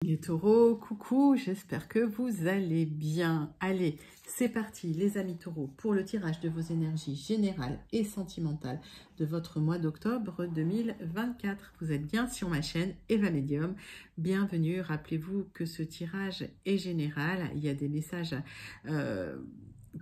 Les taureaux, coucou, j'espère que vous allez bien. Allez, c'est parti les amis taureaux pour le tirage de vos énergies générales et sentimentales de votre mois d'octobre 2024. Vous êtes bien sur ma chaîne Eva Medium. Bienvenue, rappelez-vous que ce tirage est général. Il y a des messages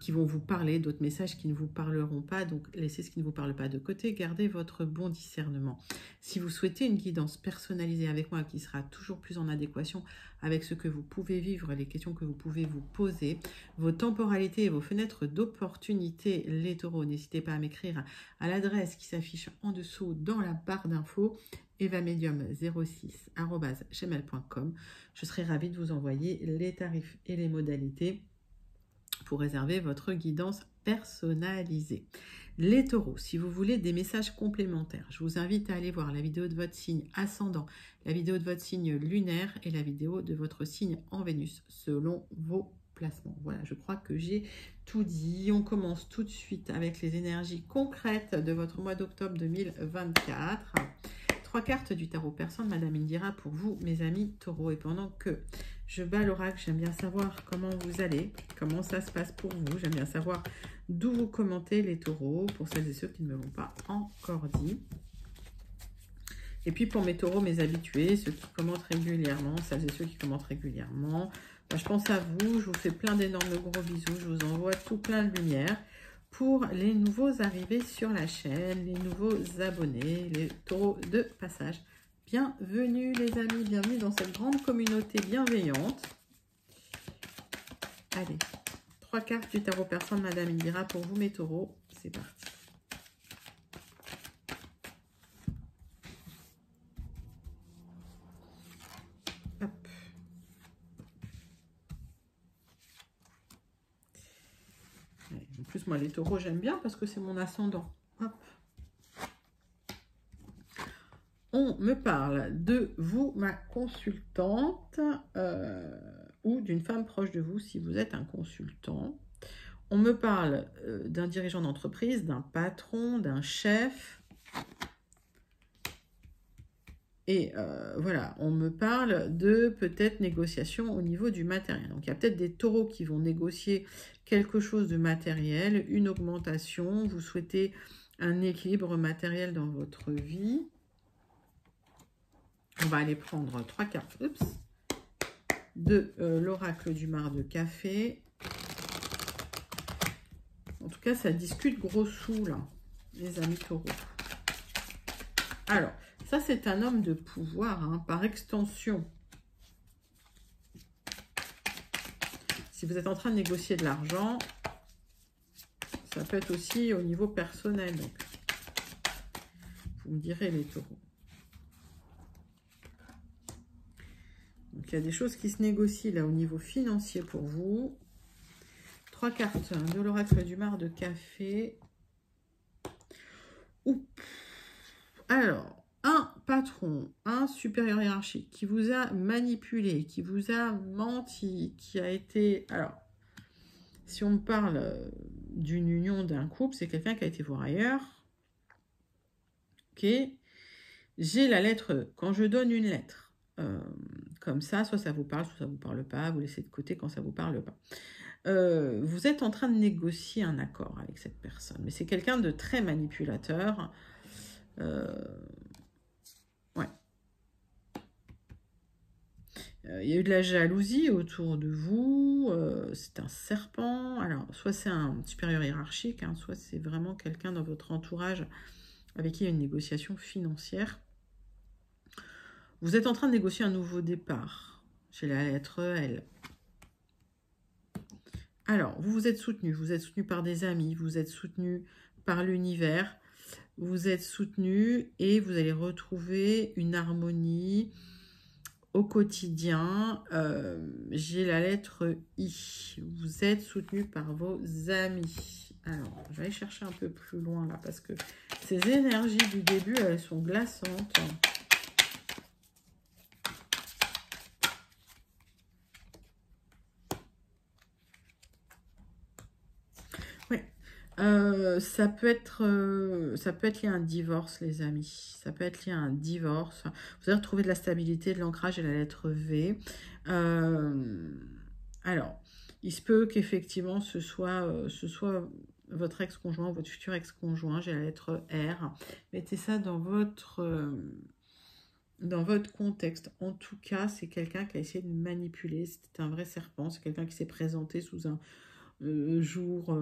qui vont vous parler, d'autres messages qui ne vous parleront pas. Donc, laissez ce qui ne vous parle pas de côté. Gardez votre bon discernement. Si vous souhaitez une guidance personnalisée avec moi qui sera toujours plus en adéquation avec ce que vous pouvez vivre, les questions que vous pouvez vous poser, vos temporalités et vos fenêtres d'opportunité, les taureaux, n'hésitez pas à m'écrire à l'adresse qui s'affiche en dessous dans la barre d'infos, evamedium06@gmail.com. Je serai ravie de vous envoyer les tarifs et les modalités pour réserver votre guidance personnalisée. Les taureaux, si vous voulez des messages complémentaires, je vous invite à aller voir la vidéo de votre signe ascendant, la vidéo de votre signe lunaire et la vidéo de votre signe en Vénus selon vos placements. Voilà, je crois que j'ai tout dit. On commence tout de suite avec les énergies concrètes de votre mois d'octobre 2024. 3 cartes du tarot personne, Madame Indira, pour vous, mes amis taureaux. Et pendant que je bats l'oracle, j'aime bien savoir comment vous allez, comment ça se passe pour vous. J'aime bien savoir d'où vous commentez les taureaux, pour celles et ceux qui ne me l'ont pas encore dit. Et puis pour mes taureaux, mes habitués, ceux qui commentent régulièrement, celles et ceux qui commentent régulièrement, je pense à vous, je vous fais plein d'énormes gros bisous, je vous envoie tout plein de lumière. Pour les nouveaux arrivés sur la chaîne, les nouveaux abonnés, les taureaux de passage, bienvenue les amis, bienvenue dans cette grande communauté bienveillante. Allez, 3 cartes du tarot personne, Madame Indira, pour vous mes taureaux, c'est parti. Hop. Allez, en plus, moi les taureaux, j'aime bien parce que c'est mon ascendant. Hop. On me parle de vous, ma consultante, ou d'une femme proche de vous si vous êtes un consultant. On me parle d'un dirigeant d'entreprise, d'un patron, d'un chef. Et voilà, on me parle de peut-être négociation au niveau du matériel. Donc il y a peut-être des taureaux qui vont négocier quelque chose de matériel, une augmentation. Vous souhaitez un équilibre matériel dans votre vie. On va aller prendre 3 cartes de l'oracle du mar de café. En tout cas, ça discute gros sous, là, les amis taureaux. Alors, ça, c'est un homme de pouvoir, hein, par extension. Si vous êtes en train de négocier de l'argent, ça peut être aussi au niveau personnel. Donc, vous me direz, les taureaux. Donc, il y a des choses qui se négocient là au niveau financier pour vous. 3 cartes de l'oracle du mar de café. Oups. Alors, un patron, un supérieur hiérarchique qui vous a manipulé, qui vous a menti, qui a été... Alors, si on me parle d'une union d'un couple, c'est quelqu'un qui a été voir ailleurs. Ok. J'ai la lettre E. Quand je donne une lettre, comme ça, soit ça vous parle, soit ça ne vous parle pas, vous laissez de côté quand ça ne vous parle pas. Vous êtes en train de négocier un accord avec cette personne, mais c'est quelqu'un de très manipulateur. Ouais. Il y a eu de la jalousie autour de vous, c'est un serpent. Alors, soit c'est un supérieur hiérarchique, hein, soit c'est vraiment quelqu'un dans votre entourage avec qui il y a une négociation financière. Vous êtes en train de négocier un nouveau départ. J'ai la lettre L. Alors, vous êtes soutenu par des amis, vous êtes soutenu par l'univers, vous êtes soutenu et vous allez retrouver une harmonie au quotidien. J'ai la lettre I. Vous êtes soutenu par vos amis. Alors, je vais aller chercher un peu plus loin là parce que ces énergies du début, elles sont glaçantes. Ça peut être lié à un divorce, les amis. Ça peut être lié à un divorce. Vous allez retrouver de la stabilité, de l'ancrage et la lettre V. Alors, il se peut qu'effectivement ce soit votre ex-conjoint, votre futur ex-conjoint. J'ai la lettre R. Mettez ça dans votre contexte. En tout cas, c'est quelqu'un qui a essayé de manipuler. C'était un vrai serpent. C'est quelqu'un qui s'est présenté sous un jour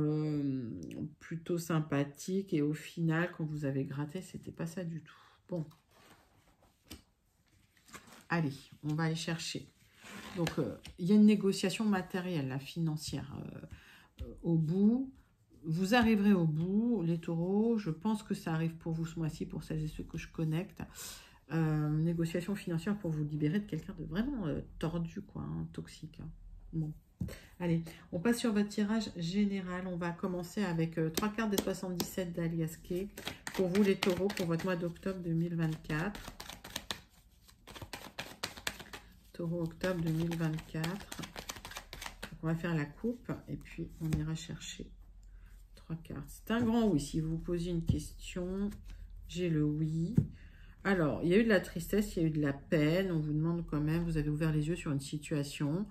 plutôt sympathique. Et au final, quand vous avez gratté, c'était pas ça du tout. Bon. Allez, on va aller chercher. Donc, il y a une négociation matérielle, la financière, au bout. Vous arriverez au bout, les taureaux. Je pense que ça arrive pour vous ce mois-ci, pour celles et ceux que je connecte. Négociation financière pour vous libérer de quelqu'un de vraiment tordu, quoi, hein, toxique. Hein. Bon. Allez, on passe sur votre tirage général. On va commencer avec 3 cartes des 77 d'Alias Kay. Pour vous, les taureaux, pour votre mois d'octobre 2024. Taureau octobre 2024. Donc, on va faire la coupe et puis on ira chercher 3 cartes. C'est un grand oui. Si vous vous posez une question, j'ai le oui. Alors, il y a eu de la tristesse, il y a eu de la peine. On vous demande quand même, vous avez ouvert les yeux sur une situation.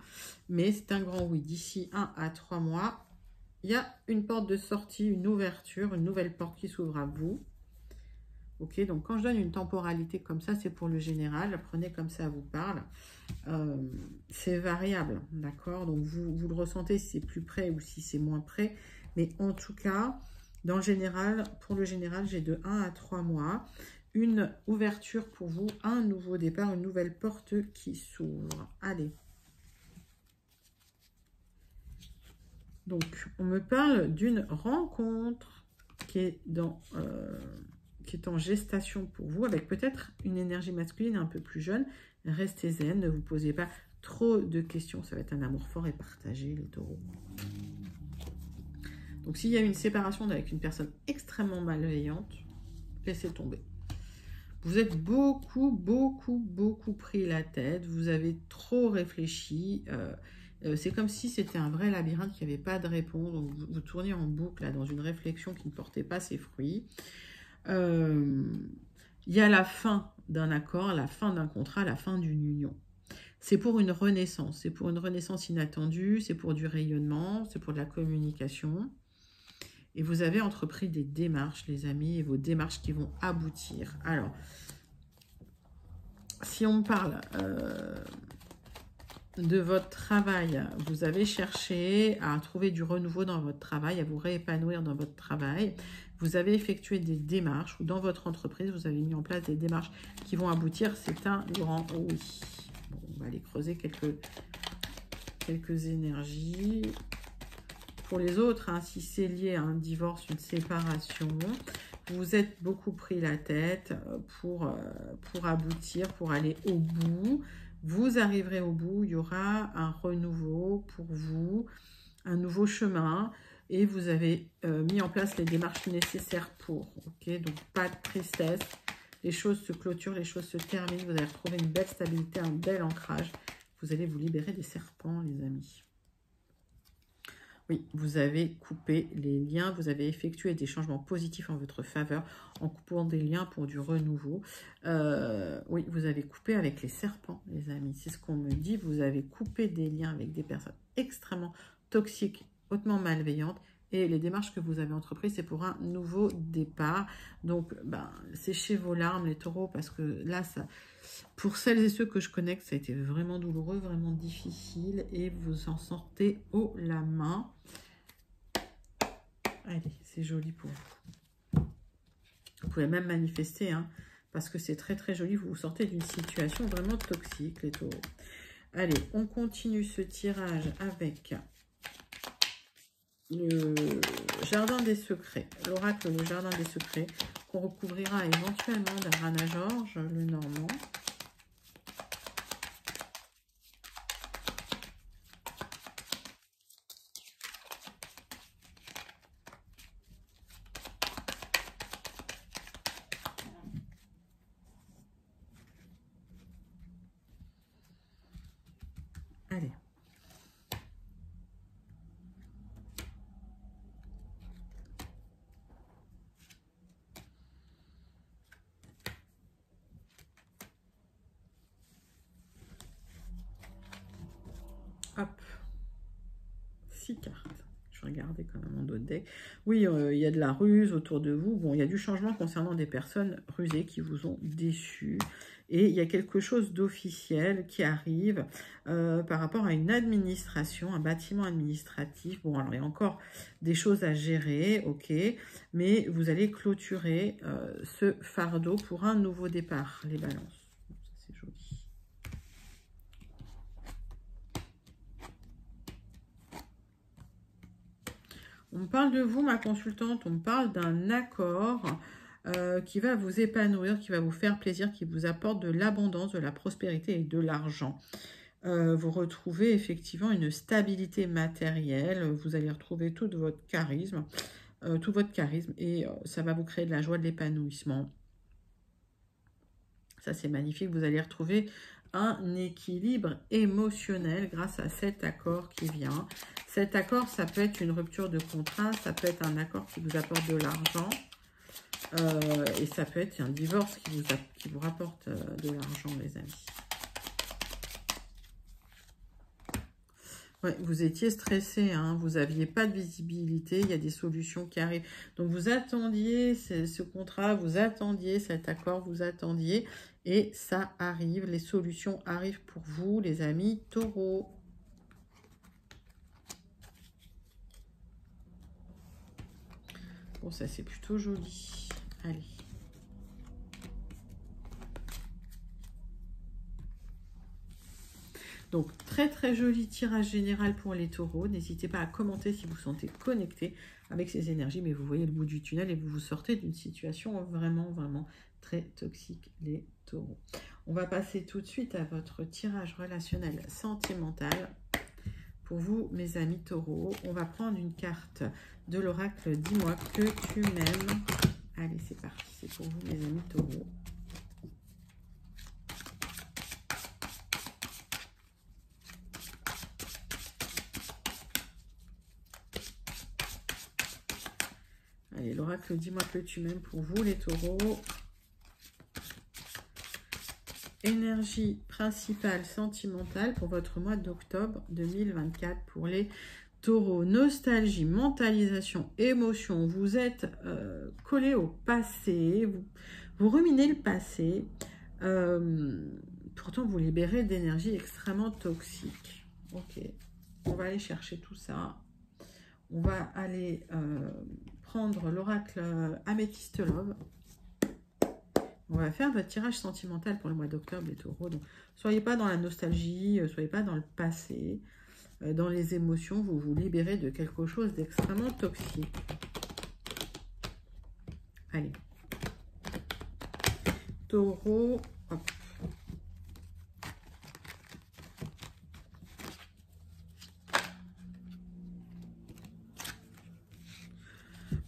Mais c'est un grand oui. D'ici 1 à 3 mois, il y a une porte de sortie, une ouverture, une nouvelle porte qui s'ouvre à vous. Ok, donc quand je donne une temporalité comme ça, c'est pour le général. Prenez comme ça vous parle. C'est variable, d'accord? Donc vous le ressentez si c'est plus près ou si c'est moins près. Mais en tout cas, dans le général, pour le général, j'ai de 1 à 3 mois. Une ouverture pour vous, un nouveau départ, une nouvelle porte qui s'ouvre. Allez. Donc, on me parle d'une rencontre qui est en gestation pour vous, avec peut-être une énergie masculine un peu plus jeune. Restez zen, ne vous posez pas trop de questions. Ça va être un amour fort et partagé, les taureaux. Donc, s'il y a une séparation avec une personne extrêmement malveillante, laissez tomber. Vous êtes beaucoup pris la tête. Vous avez trop réfléchi. C'est comme si c'était un vrai labyrinthe qui n'avait pas de réponse. Donc vous tournez en boucle là, dans une réflexion qui ne portait pas ses fruits. Il y a la fin d'un accord, la fin d'un contrat, la fin d'une union. C'est pour une renaissance. C'est pour une renaissance inattendue. C'est pour du rayonnement. C'est pour de la communication. Et vous avez entrepris des démarches, les amis, et vos démarches qui vont aboutir. Alors, si on parle de votre travail, vous avez cherché à trouver du renouveau dans votre travail, à vous réépanouir dans votre travail. Vous avez effectué des démarches, ou dans votre entreprise, vous avez mis en place des démarches qui vont aboutir. C'est un grand oui. Bon, on va aller creuser quelques énergies. Pour les autres, hein, si c'est lié à un divorce, une séparation, vous êtes beaucoup pris la tête pour aboutir, pour aller au bout. Vous arriverez au bout, il y aura un renouveau pour vous, un nouveau chemin, et vous avez mis en place les démarches nécessaires pour. Ok, donc pas de tristesse, les choses se clôturent, les choses se terminent, vous allez retrouver une belle stabilité, un bel ancrage. Vous allez vous libérer des serpents, les amis. Oui, vous avez coupé les liens, vous avez effectué des changements positifs en votre faveur en coupant des liens pour du renouveau. Oui, vous avez coupé avec les serpents, les amis. C'est ce qu'on me dit. Vous avez coupé des liens avec des personnes extrêmement toxiques, hautement malveillantes. Et les démarches que vous avez entreprises, c'est pour un nouveau départ. Donc, séchez vos larmes, les taureaux, parce que là, pour celles et ceux que je connecte, ça a été vraiment douloureux, vraiment difficile. Et vous en sortez haut la main. Allez, c'est joli pour vous. Vous pouvez même manifester, hein, parce que c'est très joli. Vous sortez d'une situation vraiment toxique, les taureaux. Allez, on continue ce tirage avec le jardin des secrets. L'oracle, le jardin des secrets, qu'on recouvrira éventuellement d'un Rana George, le normand. Allez. Hop. 6 cartes. Je vais regarder quand même mon d'autres decks. Oui, il y a de la ruse autour de vous. Bon, il y a du changement concernant des personnes rusées qui vous ont déçus. Et il y a quelque chose d'officiel qui arrive par rapport à une administration, un bâtiment administratif. Bon, alors il y a encore des choses à gérer, ok. Mais vous allez clôturer ce fardeau pour un nouveau départ, les balances. Ça, c'est joli. On me parle de vous, ma consultante, on me parle d'un accord qui va vous épanouir, qui va vous faire plaisir, qui vous apporte de l'abondance, de la prospérité et de l'argent. Vous retrouvez effectivement une stabilité matérielle, vous allez retrouver tout votre charisme, et ça va vous créer de la joie, de l'épanouissement. Ça, c'est magnifique. Vous allez retrouver un équilibre émotionnel grâce à cet accord qui vient. Cet accord, ça peut être une rupture de contrat, ça peut être un accord qui vous apporte de l'argent, et ça peut être un divorce qui vous rapporte de l'argent, les amis. Ouais, vous étiez stressé, hein, vous n'aviez pas de visibilité, il y a des solutions qui arrivent. Donc, vous attendiez ce contrat, vous attendiez cet accord, vous attendiez, et ça arrive, les solutions arrivent pour vous, les amis taureaux. Bon, ça, c'est plutôt joli. Allez. Donc, très très joli tirage général pour les taureaux. N'hésitez pas à commenter si vous sentez connecté avec ces énergies, mais vous voyez le bout du tunnel et vous vous sortez d'une situation vraiment, vraiment très toxique, les taureaux. On va passer tout de suite à votre tirage relationnel sentimental. Pour vous, mes amis taureaux, on va prendre une carte de l'oracle « Dis-moi que tu m'aimes ». Allez, c'est parti, c'est pour vous, mes amis taureaux. Allez, l'oracle « Dis-moi que tu m'aimes » pour vous, les taureaux. Énergie principale sentimentale pour votre mois d'octobre 2024 pour les taureaux. Nostalgie, mentalisation, émotion. Vous êtes collé au passé. Vous ruminez le passé. Pourtant, vous libérez d'énergie extrêmement toxique. Ok. On va aller chercher tout ça. On va aller prendre l'oracle Améthyste Love. On va faire votre tirage sentimental pour le mois d'octobre, les taureaux. Donc, soyez pas dans la nostalgie, soyez pas dans le passé, dans les émotions. Vous vous libérez de quelque chose d'extrêmement toxique. Allez. Taureau. Hop.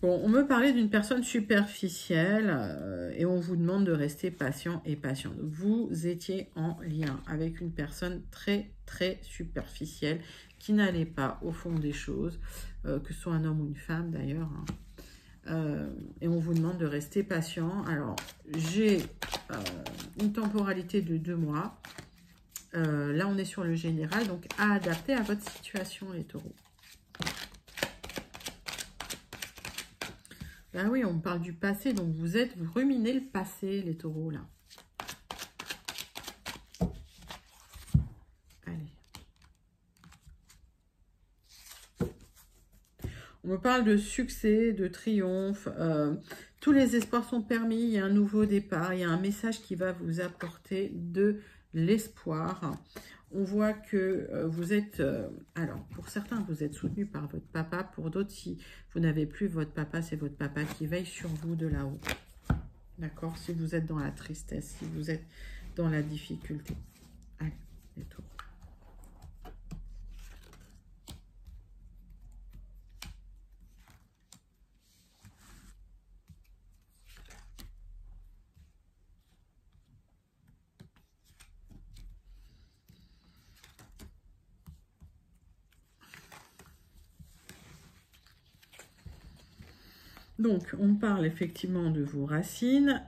Bon, on me parlait d'une personne superficielle et on vous demande de rester patient et patiente. Vous étiez en lien avec une personne très, très superficielle qui n'allait pas au fond des choses, que ce soit un homme ou une femme d'ailleurs. Hein. Et on vous demande de rester patient. Alors, j'ai une temporalité de 2 mois. Là, on est sur le général, donc à adapter à votre situation, les taureaux. Ah oui, on me parle du passé, donc vous ruminez le passé, les taureaux, là. Allez. On me parle de succès, de triomphe. Tous les espoirs sont permis, il y a un nouveau départ, il y a un message qui va vous apporter de l'espoir. On voit que vous êtes, alors pour certains vous êtes soutenu par votre papa, pour d'autres si vous n'avez plus votre papa, c'est votre papa qui veille sur vous de là-haut. D'accord? Si vous êtes dans la tristesse, si vous êtes dans la difficulté. Allez, les taureaux. Donc, on parle effectivement de vos racines.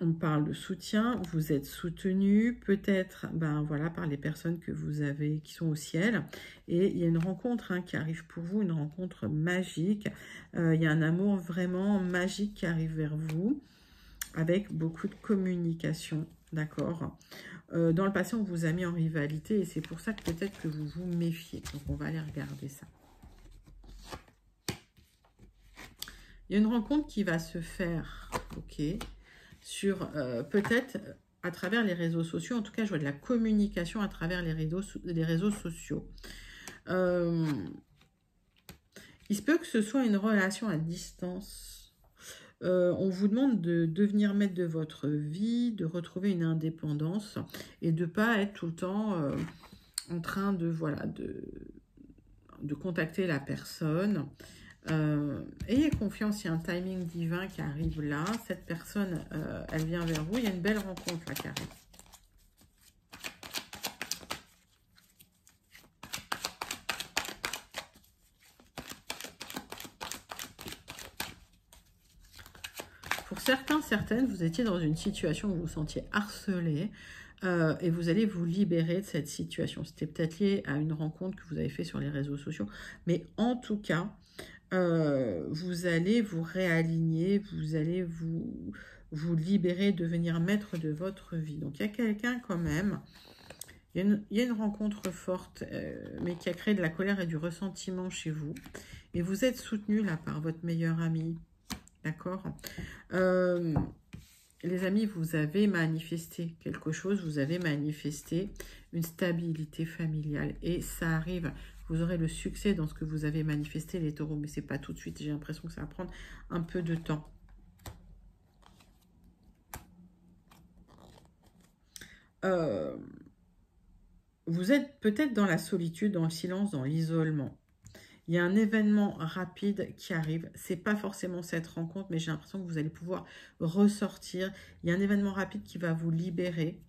On me parle de soutien, vous êtes soutenu peut-être ben, voilà, par les personnes que vous avez, qui sont au ciel. Et il y a une rencontre qui arrive pour vous, une rencontre magique. Il y a un amour vraiment magique qui arrive vers vous, avec beaucoup de communication, d'accord. Dans le passé, on vous a mis en rivalité et c'est pour ça que peut-être que vous vous méfiez. Donc, on va aller regarder ça. Il y a une rencontre qui va se faire, ok, sur peut-être à travers les réseaux sociaux. En tout cas, je vois de la communication à travers les réseaux sociaux. Il se peut que ce soit une relation à distance. On vous demande de devenir maître de votre vie, de retrouver une indépendance et de ne pas être tout le temps en train de, voilà, de contacter la personne. Ayez confiance, il y a un timing divin qui arrive là. Cette personne, elle vient vers vous. Il y a une belle rencontre là qui arrive. Pour certains, certaines, vous étiez dans une situation où vous vous sentiez harcelé et vous allez vous libérer de cette situation. C'était peut-être lié à une rencontre que vous avez fait sur les réseaux sociaux. Mais en tout cas, vous allez vous réaligner, vous allez vous libérer, devenir maître de votre vie. Donc, il y a quelqu'un quand même, il y a une rencontre forte, mais qui a créé de la colère et du ressentiment chez vous. Et vous êtes soutenu là par votre meilleur ami, d'accord. Les amis, vous avez manifesté quelque chose, vous avez manifesté une stabilité familiale. Et ça arrive, vous aurez le succès dans ce que vous avez manifesté, les taureaux, mais ce n'est pas tout de suite. J'ai l'impression que ça va prendre un peu de temps. Vous êtes peut-être dans la solitude, dans le silence, dans l'isolement. Il y a un événement rapide qui arrive. Ce n'est pas forcément cette rencontre, mais j'ai l'impression que vous allez pouvoir ressortir. Il y a un événement rapide qui va vous libérer.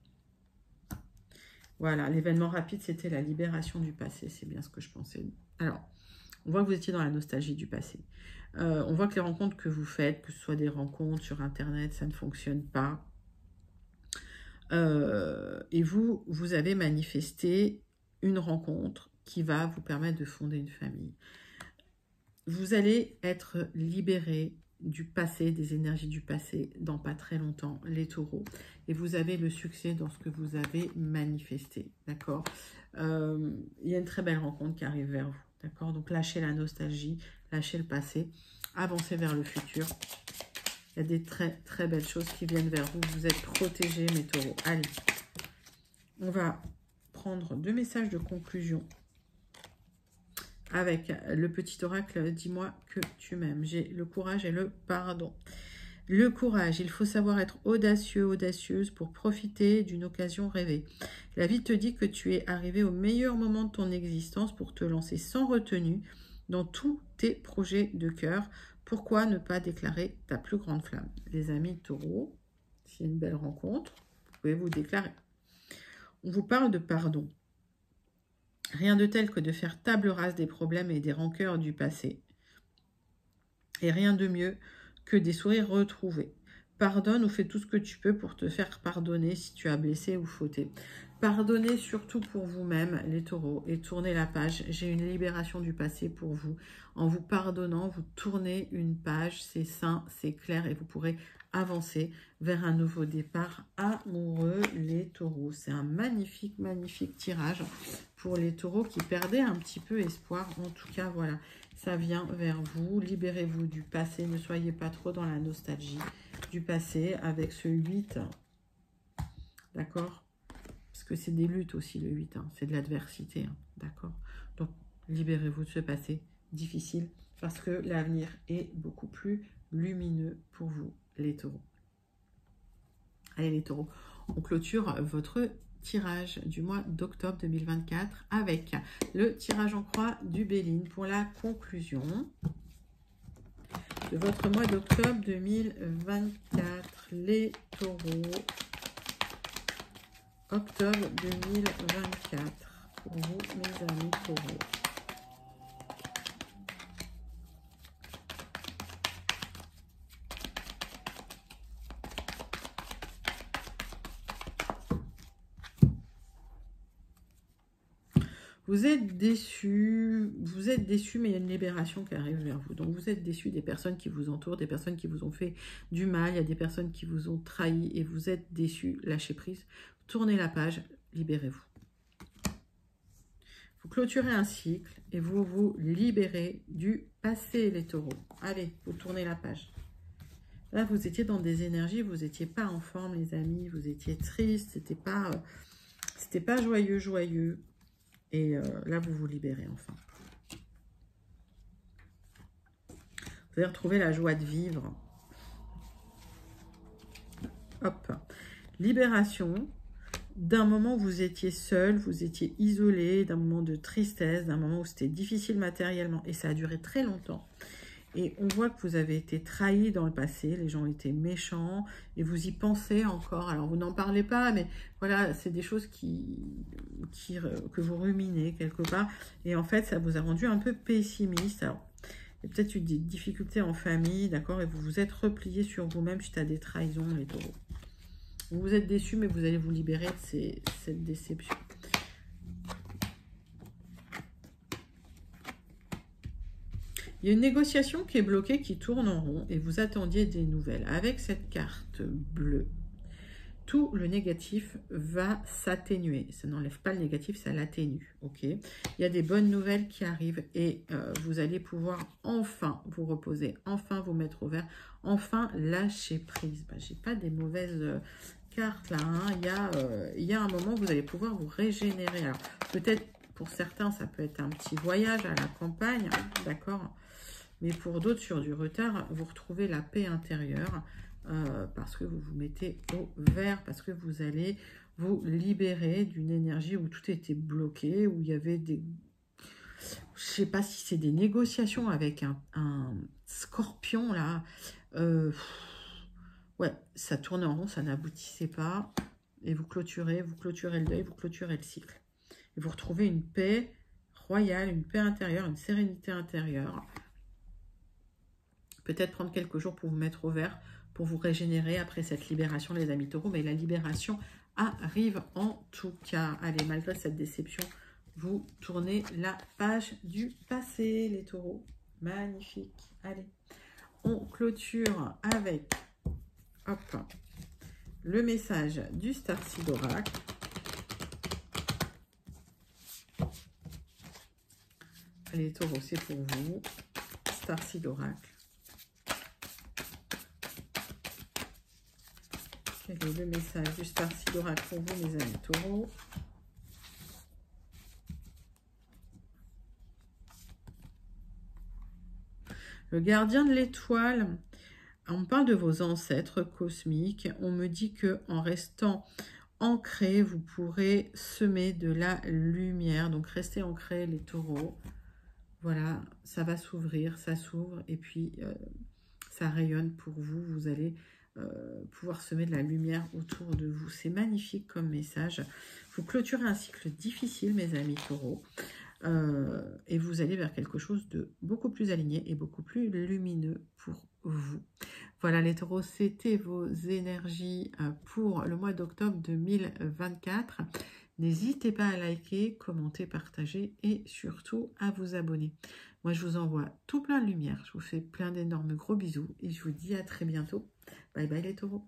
Voilà, l'événement rapide, c'était la libération du passé. C'est bien ce que je pensais. Alors, on voit que vous étiez dans la nostalgie du passé. On voit que les rencontres que vous faites, que ce soit des rencontres sur Internet, ça ne fonctionne pas. Et vous avez manifesté une rencontre qui va vous permettre de fonder une famille. Vous allez être libéré du passé, des énergies du passé, dans pas très longtemps, les taureaux. Et vous avez le succès dans ce que vous avez manifesté, d'accord. Il y a une très belle rencontre qui arrive vers vous, d'accord. Donc, lâchez la nostalgie, lâchez le passé, avancez vers le futur. Il y a des très, très belles choses qui viennent vers vous. Vous êtes protégés, mes taureaux. Allez, on va prendre 2 messages de conclusion avec le petit oracle, dis-moi que tu m'aimes. J'ai le courage et le pardon. Le courage, il faut savoir être audacieux, audacieuse pour profiter d'une occasion rêvée. La vie te dit que tu es arrivé au meilleur moment de ton existence pour te lancer sans retenue dans tous tes projets de cœur. Pourquoi ne pas déclarer ta plus grande flamme? Les amis taureaux, c'est une belle rencontre, vous pouvez vous déclarer. On vous parle de pardon. Rien de tel que de faire table rase des problèmes et des rancœurs du passé. Et rien de mieux que des sourires retrouvés. Pardonne ou fais tout ce que tu peux pour te faire pardonner si tu as blessé ou fauté. Pardonnez surtout pour vous-même, les taureaux, et tournez la page. J'ai une libération du passé pour vous. En vous pardonnant, vous tournez une page, c'est sain, c'est clair, et vous pourrez avancer vers un nouveau départ amoureux, les taureaux. C'est un magnifique, magnifique tirage pour les taureaux qui perdaient un petit peu espoir. En tout cas, voilà, ça vient vers vous. Libérez-vous du passé, ne soyez pas trop dans la nostalgie du passé avec ce 8. D'accord? Parce que c'est des luttes aussi, le 8. C'est de l'adversité. D'accord? Donc, libérez-vous de ce passé difficile parce que l'avenir est beaucoup plus lumineux pour vous, les taureaux. Allez, les taureaux, on clôture votre tirage du mois d'octobre 2024 avec le tirage en croix du Béline pour la conclusion de votre mois d'octobre 2024. Les taureaux, octobre 2024 pour vous, mes amis taureaux. Vous êtes déçus, mais il y a une libération qui arrive vers vous. Donc, vous êtes déçus des personnes qui vous entourent, des personnes qui vous ont fait du mal, il y a des personnes qui vous ont trahi et vous êtes déçus. Lâchez prise, tournez la page, libérez-vous. Vous clôturez un cycle et vous vous libérez du passé, les taureaux. Allez, vous tournez la page. Là, vous étiez dans des énergies, vous n'étiez pas en forme, les amis, vous étiez triste, c'était pas joyeux. Et là, vous vous libérez enfin. Vous allez retrouver la joie de vivre. Hop. Libération d'un moment où vous étiez seul, vous étiez isolé, d'un moment de tristesse, d'un moment où c'était difficile matériellement. Et ça a duré très longtemps. Et on voit que vous avez été trahi dans le passé, les gens étaient méchants, et vous y pensez encore. Alors, vous n'en parlez pas, mais voilà, c'est des choses que vous ruminez quelque part. Et en fait, ça vous a rendu un peu pessimiste. Alors, il y a peut-être eu des difficultés en famille, d'accord, et vous vous êtes replié sur vous-même suite à des trahisons, les taureaux. Vous êtes déçus, mais vous allez vous libérer de cette déception. Il y a une négociation qui est bloquée, qui tourne en rond, et vous attendiez des nouvelles. Avec cette carte bleue, tout le négatif va s'atténuer. Ça n'enlève pas le négatif, ça l'atténue. Ok. Il y a des bonnes nouvelles qui arrivent et vous allez pouvoir enfin vous reposer, enfin vous mettre au vert, enfin lâcher prise. J'ai pas des mauvaises cartes là. Hein. Il y a un moment où vous allez pouvoir vous régénérer. Alors peut-être pour certains, ça peut être un petit voyage à la campagne, d'accord. Mais pour d'autres, sur du retard, vous retrouvez la paix intérieure parce que vous vous mettez au vert, parce que vous allez vous libérer d'une énergie où tout était bloqué, où il y avait des... Je ne sais pas si c'est des négociations avec un scorpion, là. Ouais, ça tournait en rond, ça n'aboutissait pas. Et vous clôturez le deuil, vous clôturez le cycle. Et vous retrouvez une paix royale, une paix intérieure, une sérénité intérieure. Peut-être prendre quelques jours pour vous mettre au vert, pour vous régénérer après cette libération, les amis taureaux. Mais la libération arrive en tout cas. Allez, malgré cette déception, vous tournez la page du passé, les taureaux. Magnifique. Allez, on clôture avec le message du Starseed Oracle. Allez, les taureaux, c'est pour vous. Starseed Oracle. Quel est le message du Starseed Oracle pour vous, mes amis taureaux? Le gardien de l'étoile, on parle de vos ancêtres cosmiques. On me dit que en restant ancré, vous pourrez semer de la lumière. Donc, restez ancrés, les taureaux. Voilà, ça va s'ouvrir, ça s'ouvre et puis ça rayonne pour vous. Vous allez pouvoir semer de la lumière autour de vous. C'est magnifique comme message. Vous clôturez un cycle difficile, mes amis taureaux. Et vous allez vers quelque chose de beaucoup plus aligné et beaucoup plus lumineux pour vous. Voilà les taureaux, c'était vos énergies pour le mois d'octobre 2024. N'hésitez pas à liker, commenter, partager et surtout à vous abonner. Moi, je vous envoie tout plein de lumière. Je vous fais plein d'énormes gros bisous et je vous dis à très bientôt. Bye bye les taureaux.